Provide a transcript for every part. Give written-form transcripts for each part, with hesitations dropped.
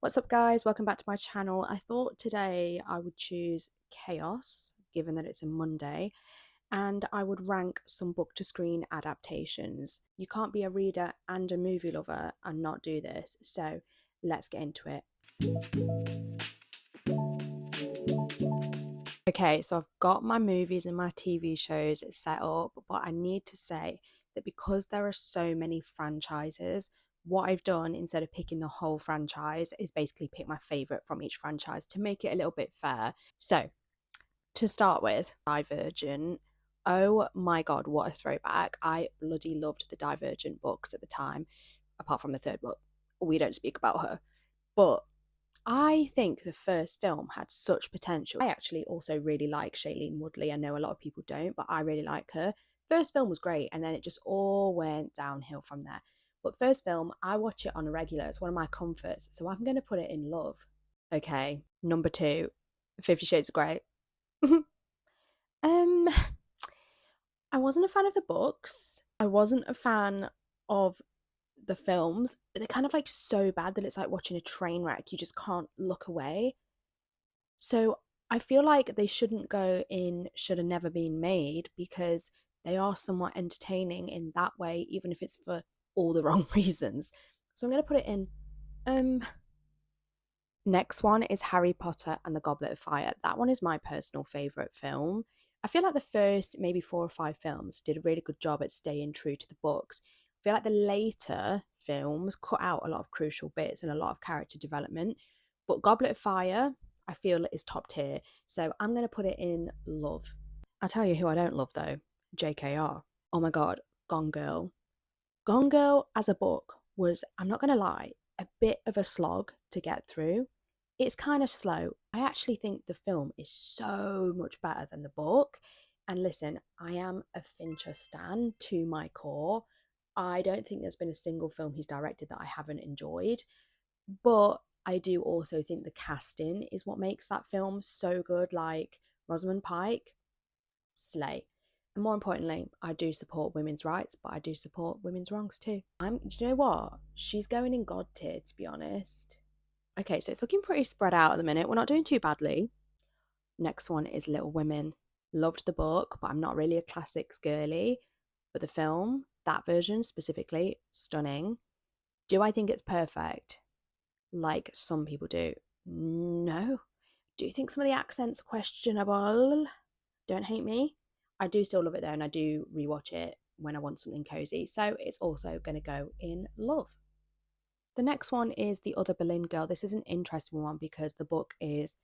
What's up, guys? Welcome back to my channel. I thought today I would choose chaos, given that it's a Monday, and I would rank some book to screen adaptations. You can't be a reader and a movie lover and not do this, so let's get into it. Okay, so I've got my movies and my TV shows set up, but I need to say that because there are so many franchises, what I've done instead of picking the whole franchise is basically pick my favorite from each franchise to make it a little bit fair. So, to start with, Divergent. Oh my god, what a throwback. I bloody loved the Divergent books at the time, apart from the third book. We don't speak about her. But I think the first film had such potential. I actually also really like Shailene Woodley. I know a lot of people don't, but I really like her. First film was great, and then it just all went downhill from there. But first film, I watch it on a regular. It's one of my comforts, so I'm going to put it in love. Okay, number two, 50 Shades of Grey. um, I wasn't a fan of the books. I wasn't a fan of the films, but they're kind of like so bad that it's like watching a train wreck. You just can't look away. So I feel like they shouldn't go in should have never been made because they are somewhat entertaining in that way, even if it's for all the wrong reasons. So I'm gonna put it in. Um Next one is Harry Potter and the Goblet of Fire. That one is my personal favourite film. I feel like the first maybe 4 or 5 films did a really good job at staying true to the books. I feel like the later films cut out a lot of crucial bits and a lot of character development. But Goblet of Fire, I feel is top tier. So I'm going to put it in love. I'll tell you who I don't love though, JKR. Oh my god, Gone Girl. Gone Girl as a book was, I'm not going to lie, a bit of a slog to get through. It's kind of slow. I actually think the film is so much better than the book. And listen, I am a Fincher stan to my core. I don't think there's been a single film he's directed that I haven't enjoyed. But I do also think the casting is what makes that film so good. Like Rosamund Pike, slay. And more importantly, I do support women's rights, but I do support women's wrongs too. Do you know what? She's going in God tier, to be honest. Okay, so it's looking pretty spread out at the minute. We're not doing too badly. Next one is Little Women. Loved the book, but I'm not really a classics girly. But the film, that version specifically, stunning. Do I think it's perfect? Like some people do. No. Do you think some of the accents are questionable? Don't hate me. I do still love it though, and I do rewatch it when I want something cozy. So it's also going to go in love. The next one is The Other Boleyn Girl. This is an interesting one because the book is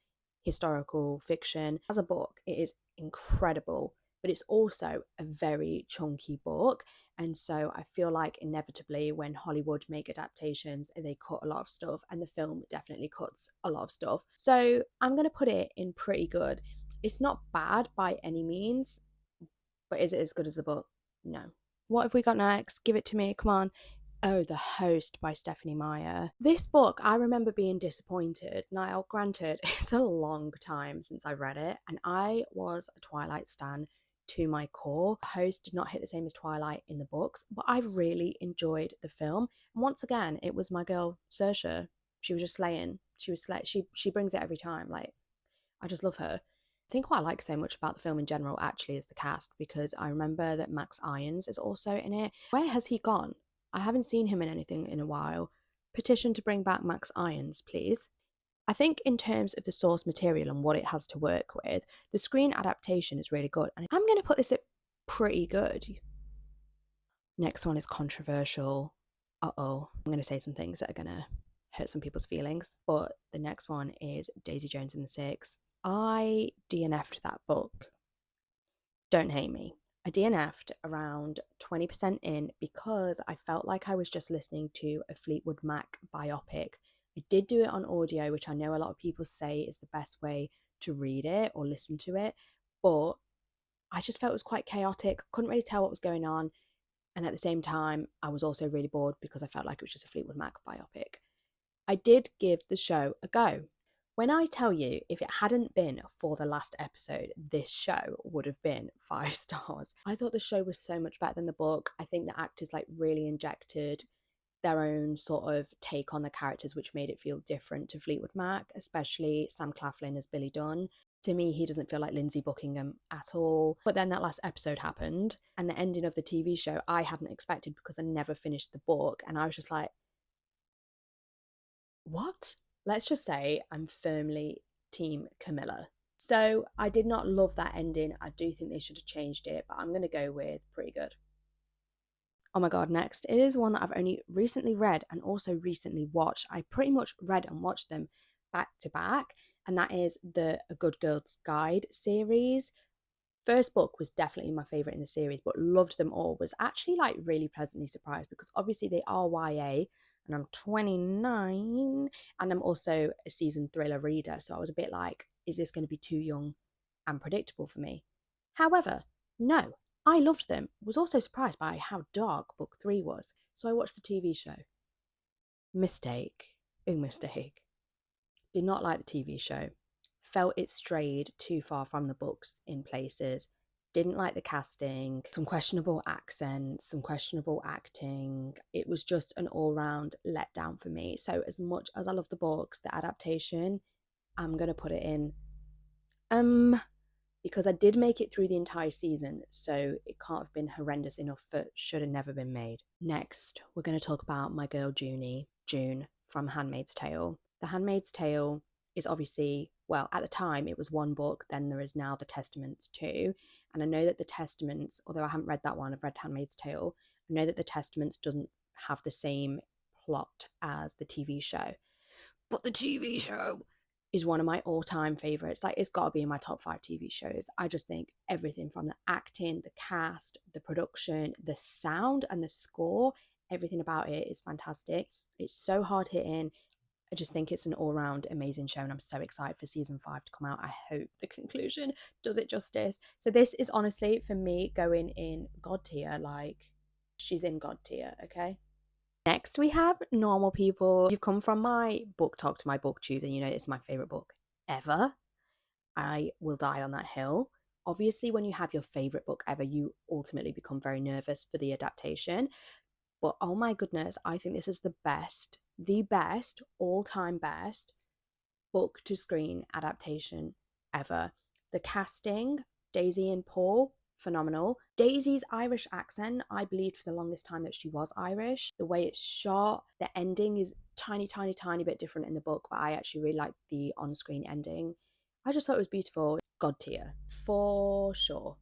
historical fiction. As a book, it is incredible, but it's also a very chunky book. And so I feel like inevitably when Hollywood make adaptations, they cut a lot of stuff, and the film definitely cuts a lot of stuff. So I'm going to put it in pretty good. It's not bad by any means, but is it as good as the book? No. What have we got next? Give it to me. Come on. Oh, The Host by Stephanie Meyer. This book, I remember being disappointed. Now, granted, it's a long time since I read it, and I was a Twilight stan to my core. The Host did not hit the same as Twilight in the books, but I really enjoyed the film. And once again, it was my girl, Saoirse. She was just slaying. She brings it every time. Like, I just love her. I think what I like so much about the film in general actually is the cast, because I remember that Max Irons is also in it. Where has he gone? I haven't seen him in anything in a while. Petition to bring back Max Irons, please. I think in terms of the source material and what it has to work with, the screen adaptation is really good. And I'm going to put this at pretty good. Next one is controversial. Uh-oh. I'm going to say some things that are going to hurt some people's feelings. But the next one is Daisy Jones and the Six. I DNF'd that book. Don't hate me. I DNF'd around 20% in because I felt like I was just listening to a Fleetwood Mac biopic. I did do it on audio, which I know a lot of people say is the best way to read it or listen to it, but I just felt it was quite chaotic. Couldn't really tell what was going on. And at the same time, I was also really bored because I felt like it was just a Fleetwood Mac biopic. I did give the show a go. When I tell you, if it hadn't been for the last episode, this show would have been 5 stars. I thought the show was so much better than the book. I think the actors like really injected their own sort of take on the characters, which made it feel different to Fleetwood Mac, especially Sam Claflin as Billy Dunn. To me, he doesn't feel like Lindsay Buckingham at all. But then that last episode happened, and the ending of the TV show I hadn't expected because I never finished the book, and I was just like, what? Let's just say I'm firmly Team Camilla. So I did not love that ending. I do think they should have changed it, but I'm going to go with pretty good. Oh my god, next is one that I've only recently read and also recently watched. I pretty much read and watched them back to back, and that is the A Good Girl's Guide series. First book was definitely my favorite in the series, but loved them all. Was actually like really pleasantly surprised because obviously they are YA, and I'm 29, and I'm also a seasoned thriller reader, so I was a bit like, is this going to be too young and predictable for me? However, no, I loved them. Was also surprised by how dark book 3 was, so I watched the TV show. Mistake, big mistake. Did not like the TV show. Felt it strayed too far from the books in places. Didn't like the casting, some questionable accents, some questionable acting. It was just an all-round letdown for me. So as much as I love the books, the adaptation, I'm going to put it in because I did make it through the entire season, so it can't have been horrendous enough for should have never been made. Next, we're going to talk about my girl June from Handmaid's Tale. The Handmaid's Tale is obviously, well, at the time it was one book, then there is now the Testaments too. And I know that the Testaments, although I haven't read that one, I've read Handmaid's Tale, I know that the Testaments doesn't have the same plot as the TV show. But the TV show is one of my all-time favorites. Like, it's got to be in my top 5 TV shows. I just think everything from the acting, the cast, the production, the sound and the score, everything about it is fantastic. It's so hard hitting. I just think it's an all-round amazing show, and I'm so excited for season 5 to come out. I hope the conclusion does it justice. So this is honestly, for me, going in God tier. Like, she's in God tier, okay? Next, we have Normal People. If you've come from my book talk to my booktube, then you know it's my favourite book ever. I will die on that hill. Obviously, when you have your favourite book ever, you ultimately become very nervous for the adaptation. But oh my goodness, I think this is the best, all-time best book to screen adaptation ever. The casting, Daisy and Paul, phenomenal. Daisy's Irish accent, I believed for the longest time that she was Irish. The way it's shot, the ending is tiny bit different in the book, but I actually really like the on-screen ending. I just thought it was beautiful. God tier, for sure.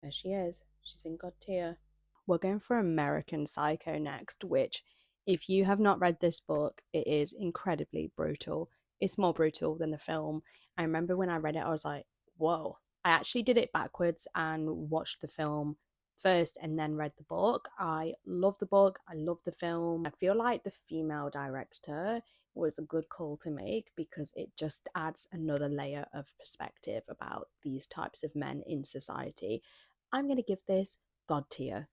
There she is. She's in God tier. We're going for American Psycho next, which, if you have not read this book, it is incredibly brutal. It's more brutal than the film. I remember when I read it, I was like, whoa. I actually did it backwards and watched the film first and then read the book. I love the book. I love the film. I feel like the female director was a good call to make because it just adds another layer of perspective about these types of men in society. I'm going to give this God tier.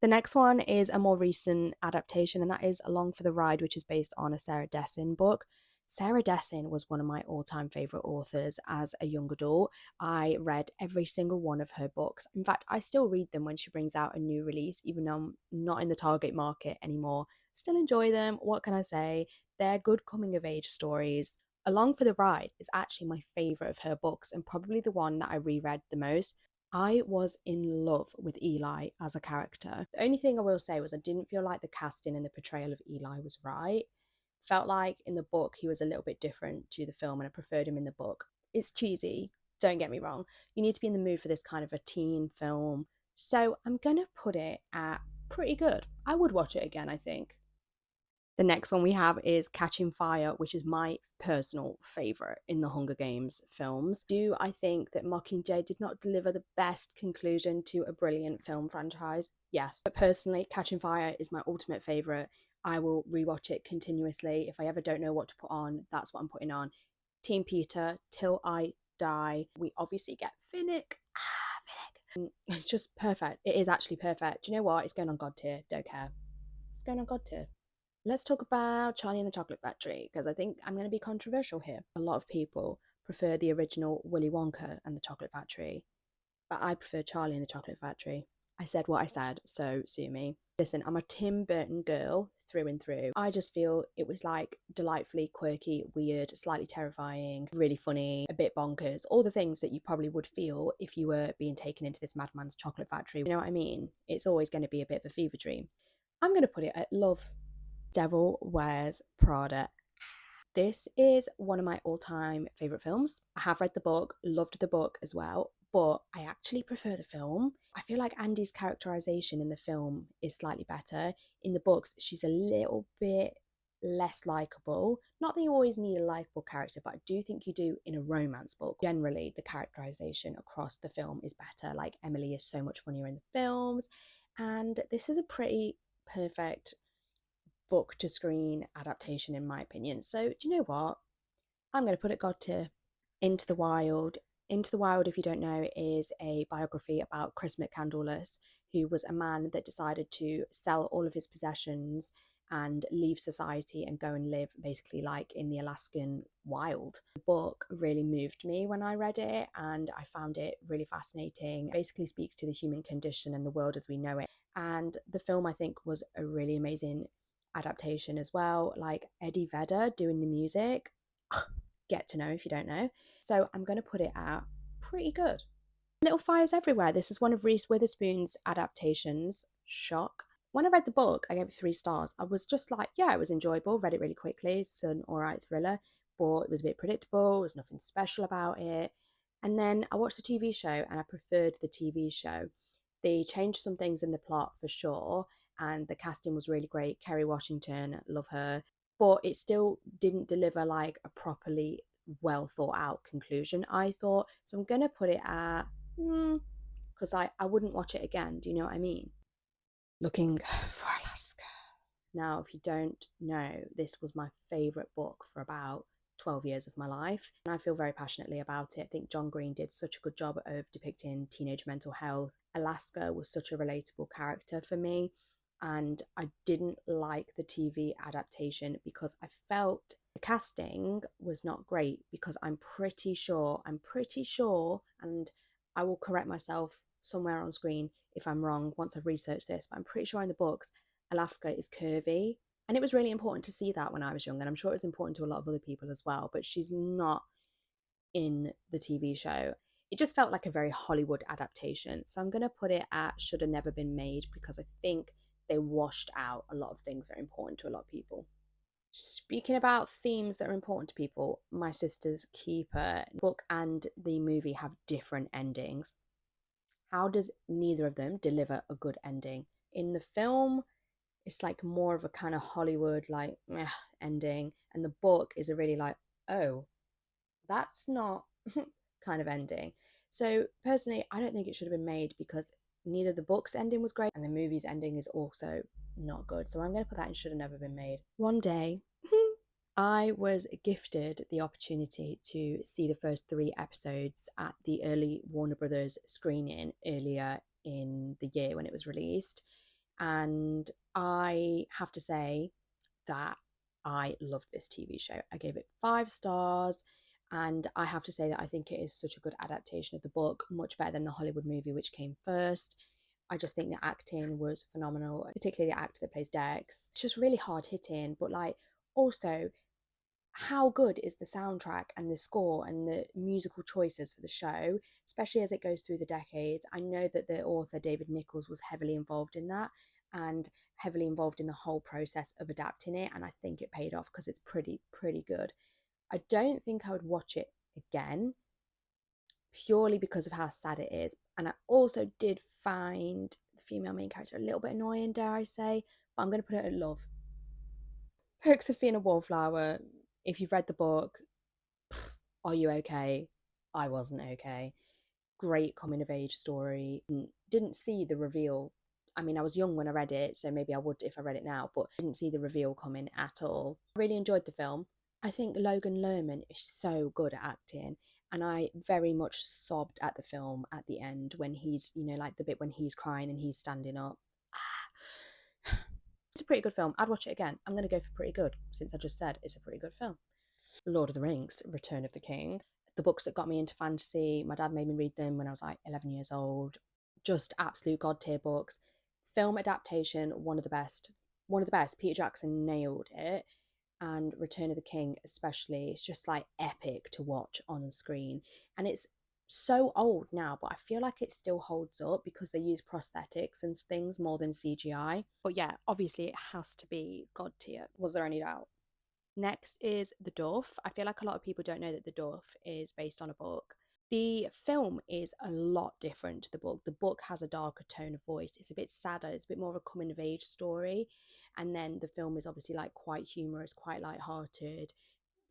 The next one is a more recent adaptation, and that is Along for the Ride, which is based on a Sarah Dessin book. Sarah Dessin was one of my all-time favourite authors as a young adult. I read every single one of her books. In fact, I still read them when she brings out a new release, even though I'm not in the target market anymore. Still enjoy them. What can I say? They're good coming-of-age stories. Along for the Ride is actually my favourite of her books and probably the one that I reread the most. I was in love with Eli as a character. The only thing I will say was I didn't feel like the casting and the portrayal of Eli was right. Felt like in the book he was a little bit different to the film, and I preferred him in the book. It's cheesy, don't get me wrong. You need to be in the mood for this kind of a teen film. So I'm going to put it at pretty good. I would watch it again, I think. The next one we have is Catching Fire, which is my personal favourite in the Hunger Games films. Do I think that Mockingjay did not deliver the best conclusion to a brilliant film franchise? Yes. But personally, Catching Fire is my ultimate favourite. I will rewatch it continuously. If I ever don't know what to put on, that's what I'm putting on. Team Peter, till I die. We obviously get Finnick. Finnick. It's just perfect. It is actually perfect. Do you know what? It's going on God tier. Don't care. It's going on God tier. Let's talk about Charlie and the Chocolate Factory, because I think I'm going to be controversial here. A lot of people prefer the original Willy Wonka and the Chocolate Factory, but I prefer Charlie and the Chocolate Factory. I said what I said, so sue me. Listen, I'm a Tim Burton girl through and through. I just feel it was like delightfully quirky, weird, slightly terrifying, really funny, a bit bonkers, all the things that you probably would feel if you were being taken into this madman's chocolate factory. You know what I mean? It's always going to be a bit of a fever dream. I'm going to put it at love. Devil Wears Prada. This is one of my all-time favourite films. I have read the book, loved the book as well, but I actually prefer the film. I feel like Andy's characterization in the film is slightly better. In the books, she's a little bit less likable. Not that you always need a likable character, but I do think you do in a romance book. Generally, the characterization across the film is better. Like Emily is so much funnier in the films, and this is a pretty perfect book to screen adaptation in my opinion. So do you know what? I'm going to put it God tier. Into the Wild. Into the Wild, if you don't know, is a biography about Chris McCandless, who was a man that decided to sell all of his possessions and leave society and go and live basically like in the Alaskan wild. The book really moved me when I read it, and I found it really fascinating. It basically speaks to the human condition and the world as we know it. And the film, I think, was a really amazing adaptation as well. Like Eddie Vedder doing the music, get to know if you don't know. So I'm going to put it at pretty good. Little Fires Everywhere. This is one of Reese Witherspoon's adaptations. Shock. When I read the book, I gave it 3 stars. I was just like, yeah, it was enjoyable. Read it really quickly. It's an alright thriller, but it was a bit predictable. There was nothing special about it. And then I watched the TV show and I preferred the TV show. They changed some things in the plot for sure, and the casting was really great. Kerry Washington, love her. But it still didn't deliver like a properly well thought out conclusion, I thought. So I'm going to put it at, because I wouldn't watch it again. Do you know what I mean? Looking for Alaska. Now, if you don't know, this was my favourite book for about 12 years of my life, and I feel very passionately about it. I think John Green did such a good job of depicting teenage mental health. Alaska was such a relatable character for me, and I didn't like the TV adaptation because I felt the casting was not great, because I'm pretty sure, and I will correct myself somewhere on screen if I'm wrong once I've researched this, but I'm pretty sure in the books Alaska is curvy. And it was really important to see that when I was young, and I'm sure it was important to a lot of other people as well, but she's not in the TV show. It just felt like a very Hollywood adaptation. So I'm going to put it at should have never been made, because I think they washed out a lot of things that are important to a lot of people. Speaking about themes that are important to people, My Sister's Keeper book and the movie have different endings. How does neither of them deliver a good ending? In the film, it's like more of a kind of Hollywood like ending, and the book is a really like, oh, that's not kind of ending. So personally, I don't think it should have been made, because neither the book's ending was great and the movie's ending is also not good. So I'm going to put that in should have never been made. One day I was gifted the opportunity to see the first 3 episodes at the early Warner Brothers screening earlier in the year when it was released. And I have to say that I loved this TV show. I gave it 5 stars. And I have to say that I think it is such a good adaptation of the book, much better than the Hollywood movie, which came first. I just think the acting was phenomenal, particularly the actor that plays Dex. It's just really hard hitting, but like also, how good is the soundtrack and the score and the musical choices for the show, especially as it goes through the decades. I know that the author David Nichols was heavily involved in that and heavily involved in the whole process of adapting it, and I think it paid off because it's pretty good. I don't think I would watch it again, purely because of how sad it is, and I also did find the female main character a little bit annoying, dare I say, but I'm going to put it at love. Perks of Being a Wallflower. If you've read the book, are you okay? I wasn't okay. Great coming of age story. Didn't see the reveal. I mean, I was young when I read it, so maybe I would if I read it now, but didn't see the reveal coming at all. I really enjoyed the film. I think Logan Lerman is so good at acting, and I very much sobbed at the film at the end when he's, like the bit when he's crying and he's standing up. It's a pretty good film. I'd watch it again. I'm going to go for pretty good, since I just said it's a pretty good film. Lord of the Rings, Return of the King. The books that got me into fantasy, my dad made me read them when I was like 11 years old. just absolute god tier books. Film adaptation, one of the best. One of the best. Peter Jackson nailed it. And Return of the King, especially, it's just like epic to watch on the screen. And it's so old now, but I feel like it still holds up because they use prosthetics and things more than CGI. But yeah, obviously it has to be god tier. Was there any doubt? Next is The DUFF. I feel like a lot of people don't know that The DUFF is based on a book. The film is a lot different to the book. The book has a darker tone of voice. It's a bit sadder. It's a bit more of a coming of age story. And then the film is obviously like quite humorous, quite light-hearted,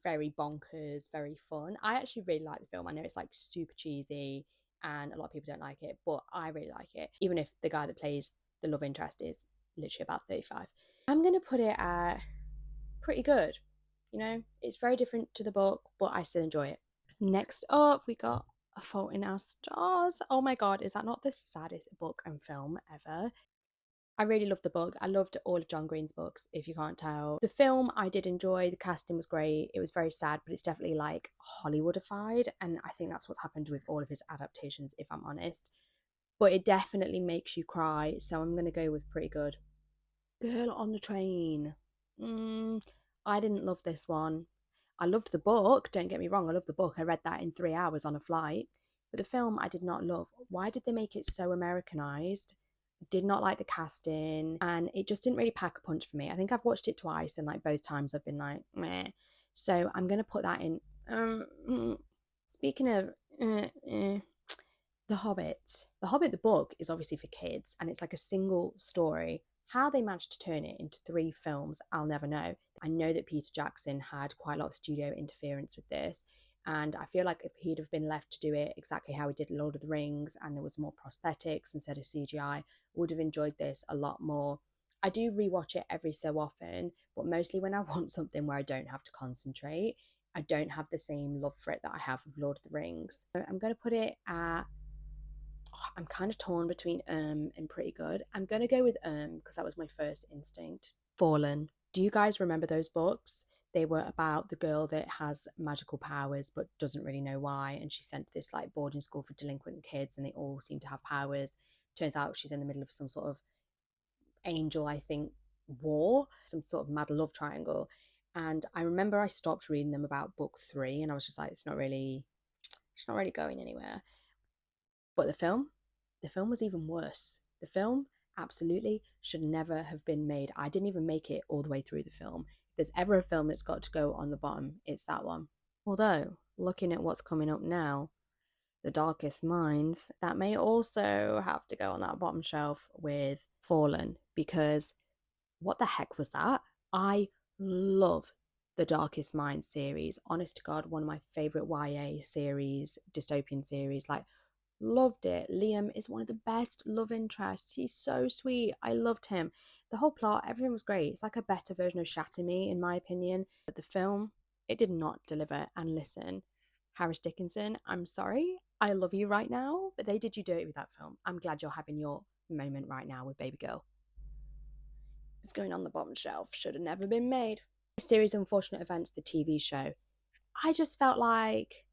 very bonkers, very fun. I actually really like the film. I know it's like super cheesy and a lot of people don't like it, but I really like it. Even if the guy that plays the love interest is literally about 35. I'm going to put it at pretty good. You know, it's very different to the book, but I still enjoy it. Next up, we got A Fault in Our Stars. Oh my god, is that not the saddest book and film ever? I really loved the book. I loved all of John Green's books, if you can't tell. The film I did enjoy. The casting was great. It was very sad, but it's definitely like Hollywoodified, and I think that's what's happened with all of his adaptations, if I'm honest. But it definitely makes you cry, so I'm going to go with pretty good. Girl on the Train. I didn't love this one. I loved the book, don't get me wrong, I loved the book. I read that in 3 hours on a flight. But the film I did not love. Why did they make it so Americanized? Did not like the casting, and it just didn't really pack a punch for me. I think I've watched it twice, and like both times I've been like, meh. So I'm gonna put that in. Speaking of The Hobbit. The Hobbit, the book, is obviously for kids, and it's like a single story. How they managed to turn it into 3 films, I'll never know. I know that Peter Jackson had quite a lot of studio interference with this, and I feel like if he'd have been left to do it exactly how he did Lord of the Rings, and there was more prosthetics instead of CGI, I would have enjoyed this a lot more. I do rewatch it every so often, but mostly when I want something where I don't have to concentrate. I don't have the same love for it that I have with Lord of the Rings. So I'm going to put it at, I'm kind of torn between and pretty good. I'm gonna go with because that was my first instinct. Fallen. Do you guys remember those books? They were about the girl that has magical powers but doesn't really know why, and she's sent to this like boarding school for delinquent kids, and they all seem to have powers. Turns out she's in the middle of some sort of angel, I think, war, some sort of mad love triangle. And I remember I stopped reading them about book 3, and I was just like, it's not really going anywhere. But the film was even worse. The film absolutely should never have been made. I didn't even make it all the way through the film. If there's ever a film that's got to go on the bottom, it's that one. Although, looking at what's coming up now, The Darkest Minds, that may also have to go on that bottom shelf with Fallen, because what the heck was that? I love the Darkest Minds series. Honest to God, one of my favourite YA series, dystopian series. Like, loved it. Liam is one of the best love interests. He's so sweet. I loved him. The whole plot, everything was great. It's like a better version of Shatter Me, in my opinion. But the film, it did not deliver. And listen, Harris Dickinson, I'm sorry. I love you right now, but they did you dirty with that film. I'm glad you're having your moment right now with Baby Girl. It's going on the bottom shelf. Should have never been made. Series of Unfortunate Events, the TV show. I just felt like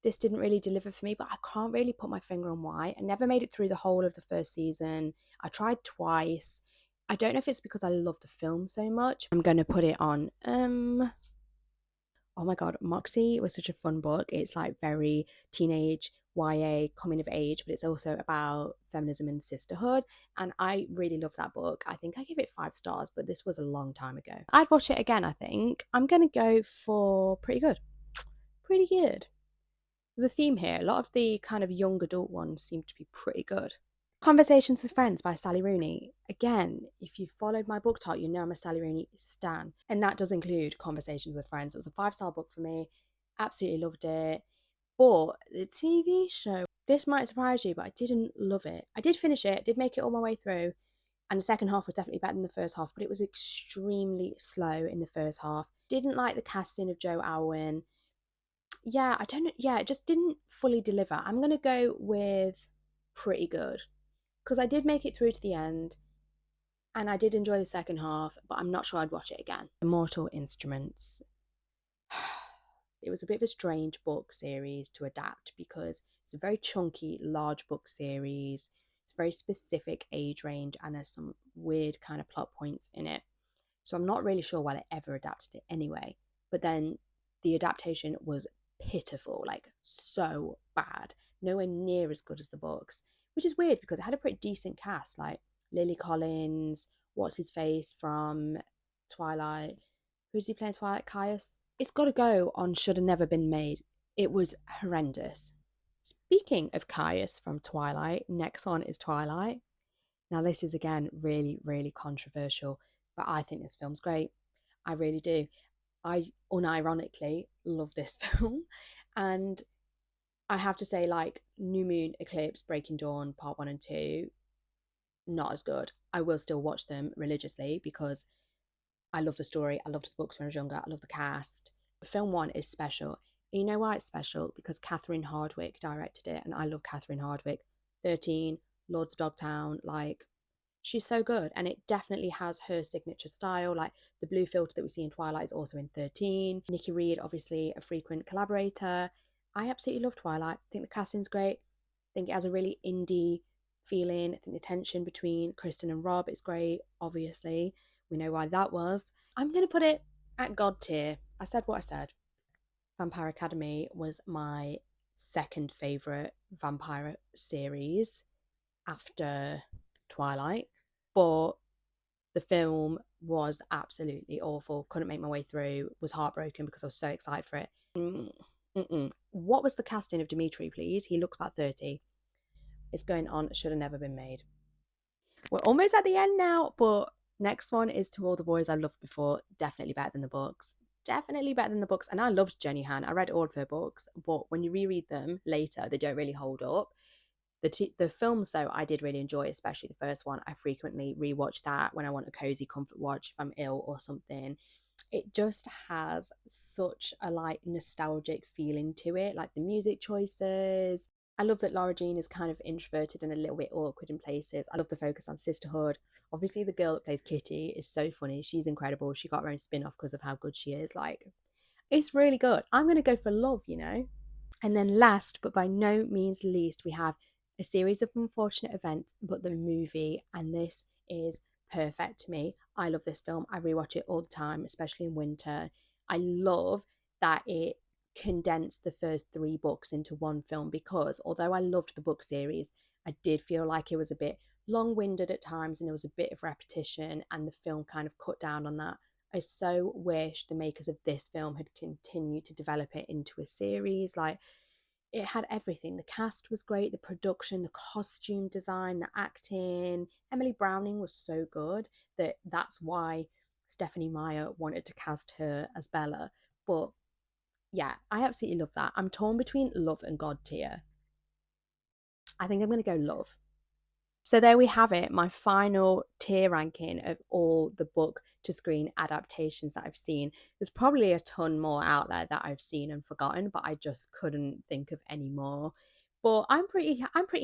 this didn't really deliver for me, but I can't really put my finger on why. I never made it through the whole of the first season. I tried twice. I don't know if it's because I love the film so much. I'm going to put it on, oh my god, Moxie was such a fun book. It's like very teenage YA coming of age, but it's also about feminism and sisterhood. And I really love that book. I think I gave it 5 stars, but this was a long time ago. I'd watch it again, I think. I'm going to go for pretty good. Pretty good. There's a theme here. A lot of the kind of young adult ones seem to be pretty good. Conversations with Friends by Sally Rooney. Again, if you've followed my book talk, you know I'm a Sally Rooney stan. And that does include Conversations with Friends. It was a 5-star book for me. Absolutely loved it. But the TV show, this might surprise you, but I didn't love it. I did finish it, did make it all my way through. And the second half was definitely better than the first half, but it was extremely slow in the first half. Didn't like the casting of Joe Alwyn. Yeah, I don't know. Yeah, it just didn't fully deliver. I'm going to go with pretty good, because I did make it through to the end and I did enjoy the second half, but I'm not sure I'd watch it again. Immortal Instruments. It was a bit of a strange book series to adapt because it's a very chunky, large book series. It's a very specific age range and there's some weird kind of plot points in it. So I'm not really sure why they ever adapted it anyway. But then the adaptation was pitiful, like so bad, nowhere near as good as the books, which is weird because it had a pretty decent cast, like Lily Collins, what's his face from Twilight, who's he playing Twilight? Caius. It's got to go on Should Have Never Been Made. It was horrendous. Speaking of Caius from Twilight, next one is Twilight. Now this is again really, really controversial, but I think this film's great. I really do. I unironically love this film, and I have to say, like, New Moon, Eclipse, Breaking Dawn, Part 1 and 2, not as good. I will still watch them religiously because I love the story. I loved the books when I was younger. I love the cast. Film 1 is special. And you know why it's special? Because Catherine Hardwicke directed it, and I love Catherine Hardwicke. 13, Lords of Dogtown, like, she's so good, and it definitely has her signature style. Like the blue filter that we see in Twilight is also in 13. Nikki Reed, obviously a frequent collaborator. I absolutely love Twilight. I think the casting's great. I think it has a really indie feeling. I think the tension between Kristen and Rob is great. Obviously, we know why that was. I'm going to put it at God tier. I said what I said. Vampire Academy was my second favourite vampire series after Twilight, but the film was absolutely awful. Couldn't make my way through. Was heartbroken because I was so excited for it. What was the casting of Dimitri, please? He looks about 30. It's going on Should Have Never Been Made. We're almost at the end now, but next one is To All the Boys I Loved Before. Definitely better than the books. Definitely better than the books. And I loved Jenny Han. I read all of her books, but when you reread them later, they don't really hold up. The films, though, I did really enjoy, especially the first one. I frequently rewatch that when I want a cozy comfort watch if I'm ill or something. It just has such a like nostalgic feeling to it, like the music choices. I love that Laura Jean is kind of introverted and a little bit awkward in places. I love the focus on sisterhood. Obviously, the girl that plays Kitty is so funny. She's incredible. She got her own spin-off because of how good she is. Like, it's really good. I'm going to go for love, you know? And then last, but by no means least, we have A Series of Unfortunate Events, but the movie, and this is perfect to me. I love this film. I rewatch it all the time, especially in winter. I love that it condensed the first 3 books into one film because although I loved the book series, I did feel like it was a bit long-winded at times and there was a bit of repetition, and the film kind of cut down on that. I so wish the makers of this film had continued to develop it into a series. Like, it had everything. The cast was great, the production, the costume design, the acting. Emily Browning was so good that's why Stephenie Meyer wanted to cast her as Bella. But yeah, I absolutely love that. I'm torn between love and God tier. I think I'm going to go love. So there we have it, my final tier ranking of all the book to screen adaptations that I've seen. There's probably a ton more out there that I've seen and forgotten, but I just couldn't think of any more. But I'm pretty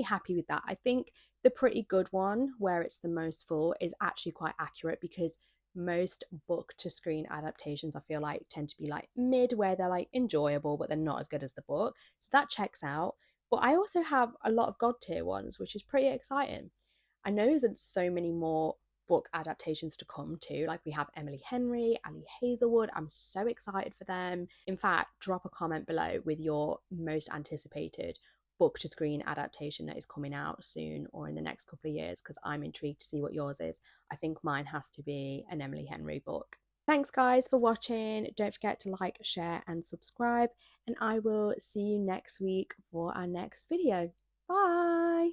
happy with that. I think the pretty good one, where it's the most full, is actually quite accurate because most book to screen adaptations I feel like tend to be like mid, where they're like enjoyable but they're not as good as the book. So that checks out. But I also have a lot of God tier ones, which is pretty exciting. I know there's so many more book adaptations to come too. Like we have Emily Henry, Ali Hazelwood. I'm so excited for them. In fact, drop a comment below with your most anticipated book to screen adaptation that is coming out soon or in the next couple of years, because I'm intrigued to see what yours is. I think mine has to be an Emily Henry book. Thanks guys for watching. Don't forget to like, share and subscribe, and I will see you next week for our next video. Bye!